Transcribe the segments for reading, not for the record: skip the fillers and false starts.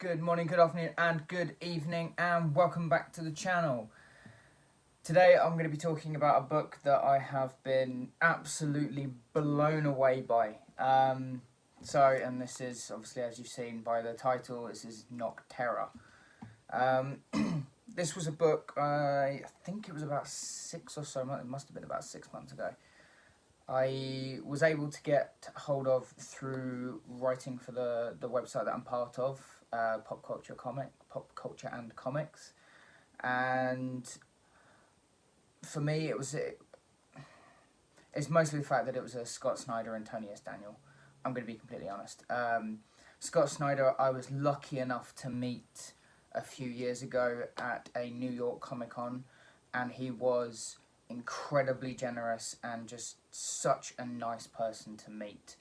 Good morning, good afternoon, and good evening, and welcome back to the channel. Today I'm going to be talking about a book that I have been absolutely blown away by. And this is obviously, as you've seen by the title, this is Nocterra. This was a book, I think it was about it must have been about 6 months ago. I was able to get hold of through writing for the website that I'm part of, Pop Culture and Comics, and for me it's mostly the fact that it was a Scott Snyder and Tony S. Daniel. I'm going to be completely honest. Scott Snyder, I was lucky enough to meet a few years ago at a New York Comic Con, and he was incredibly generous and just such a nice person to meet.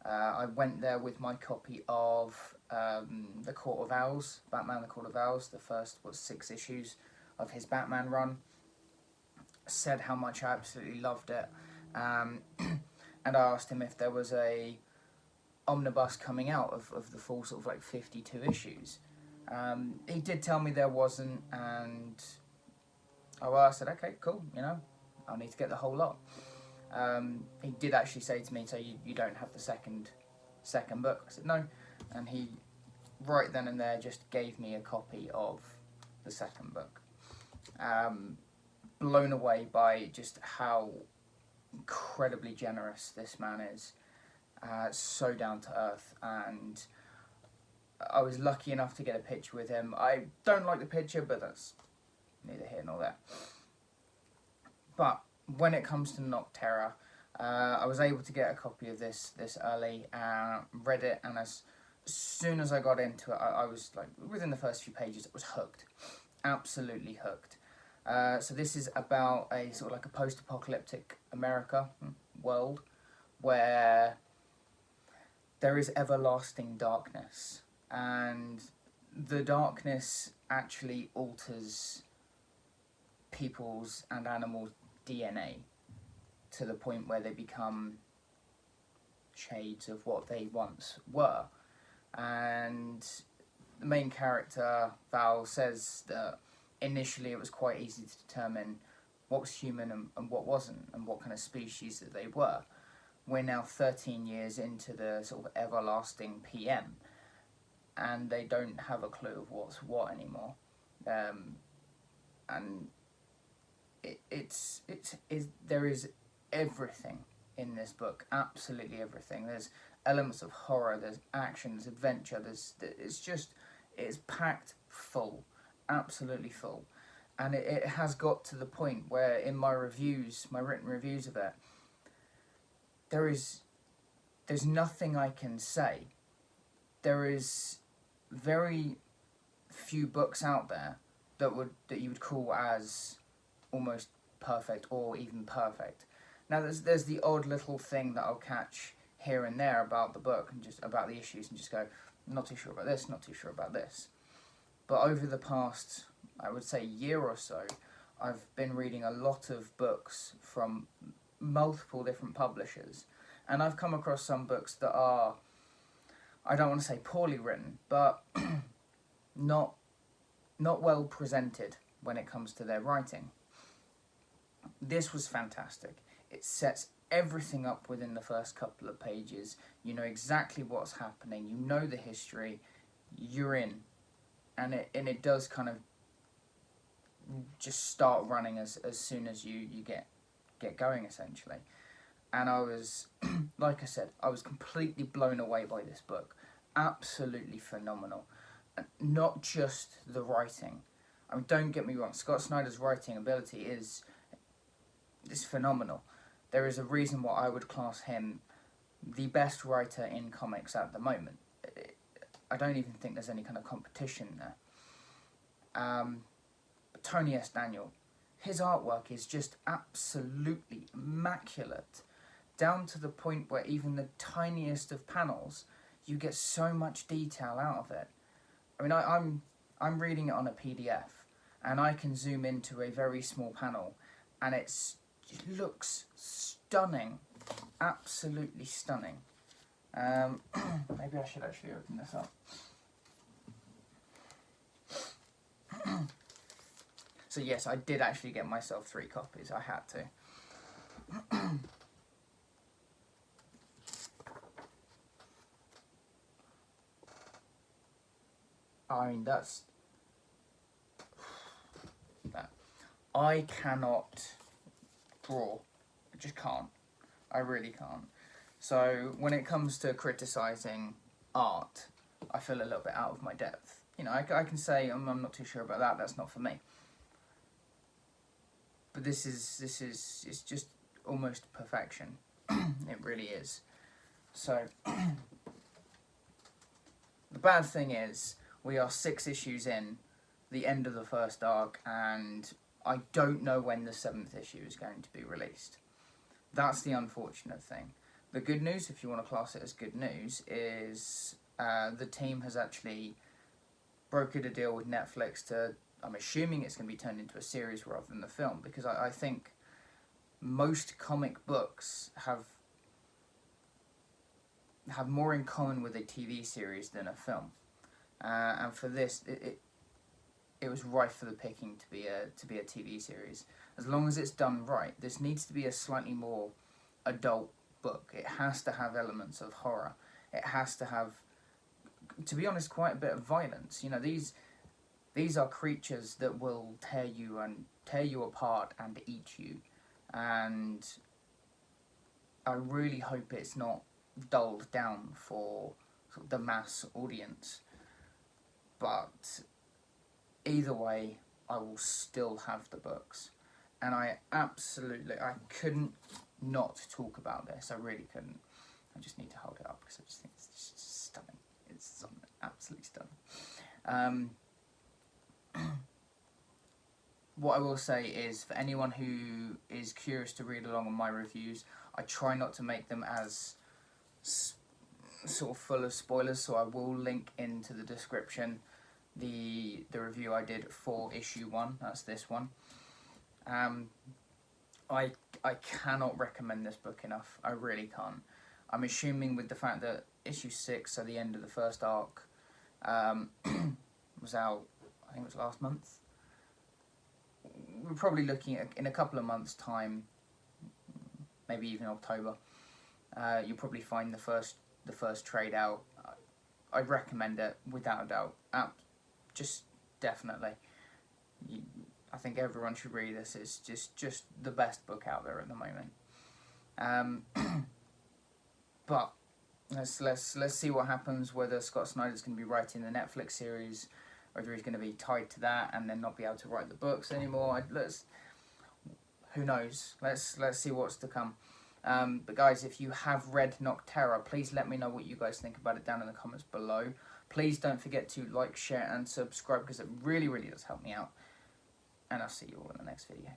I went there with my copy of The Court of Owls, Batman The Court of Owls, the first 6 issues of his Batman run. Said how much I absolutely loved it, and I asked him if there was a omnibus coming out of the full 52 issues. He did tell me there wasn't, and I said, okay, cool, I'll need to get the whole lot. He did actually say to me, so you don't have the second book? I said, no. And he, right then and there, just gave me a copy of the second book. Blown away by just how incredibly generous this man is. So down to earth, and I was lucky enough to get a picture with him. I don't like the picture, but that's neither here nor there. But when it comes to Nocterra, I was able to get a copy of this early, read it, and as soon as I got into it, I was like, within the first few pages, it was hooked, absolutely hooked. So this is about a a post-apocalyptic America world where there is everlasting darkness, and the darkness actually alters people's and animals' DNA to the point where they become shades of what they once were. And the main character, Val, says that initially it was quite easy to determine what was human and what wasn't, and what kind of species that they were. We're now 13 years into the everlasting PM, and they don't have a clue of what's what anymore. And there is everything in this book, absolutely everything. There's elements of horror, there's action, there's adventure, it's packed full, absolutely full. And it has got to the point where in my written reviews of it, there's nothing I can say. There is very few books out there that you would call as almost perfect or even perfect. Now there's the odd little thing that I'll catch here and there about the book and just about the issues and just go, not too sure about this, not too sure about this. But over the past, I would say, year or so, I've been reading a lot of books from multiple different publishers, and I've come across some books that are, I don't want to say poorly written, but not well presented when it comes to their writing. This was fantastic. It sets everything up within the first couple of pages. You know exactly what's happening. You know the history. You're in, and it does kind of just start running as soon as you get going, essentially. And I was, like I said, I was completely blown away by this book. Absolutely phenomenal. And not just the writing. I mean, don't get me wrong, Scott Snyder's writing ability is phenomenal. There is a reason why I would class him the best writer in comics at the moment. I don't even think there's any kind of competition there. But Tony S. Daniel, his artwork is just absolutely immaculate, down to the point where even the tiniest of panels, you get so much detail out of it. I mean, I'm reading it on a PDF, and I can zoom into a very small panel, and it looks stunning, absolutely stunning. Maybe I should actually open this up. So yes, I did actually get myself 3 copies. I had to. I mean, that's... that. I cannot draw. I just can't. I really can't. So when it comes to criticising art, I feel a little bit out of my depth. You know, I can say I'm not too sure about that. That's not for me. But this is it's just almost perfection. It really is. So the bad thing is we are 6 issues in, the end of the first arc, and I don't know when the 7th issue is going to be released. That's the unfortunate thing. The good news, if you want to class it as good news, is the team has actually brokered a deal with Netflix to, I'm assuming it's going to be turned into a series rather than the film, because I think most comic books have more in common with a TV series than a film. And for this, it was ripe for the picking to be a TV series. As long as it's done right, this needs to be a slightly more adult book. It has to have elements of horror. It has to have, to be honest, quite a bit of violence. You know, these are creatures that will tear you apart and eat you. And I really hope it's not dulled down for sort of the mass audience. But either way, I will still have the books. And I couldn't not talk about this. I really couldn't. I just need to hold it up because I just think it's just stunning. It's absolutely stunning. What I will say is, for anyone who is curious to read along on my reviews, I try not to make them as sort of full of spoilers, so I will link into the description the review I did for issue 1. That's this one. I cannot recommend this book enough. I really can't. I'm assuming with the fact that issue 6, so the end of the first arc, was out, I think it was last month. We're probably looking at, in a couple of months' time, maybe even October, you'll probably find the first trade out. I'd recommend it without a doubt. Just definitely. I think everyone should read this. It's just the best book out there at the moment. But let's see what happens. Whether Scott Snyder's going to be writing the Netflix series, whether he's going to be tied to that and then not be able to write the books anymore. Who knows? Let's see what's to come. But guys, if you have read Nocterra, please let me know what you guys think about it down in the comments below. Please don't forget to like, share and subscribe because it really, really does help me out. And I'll see you all in the next video.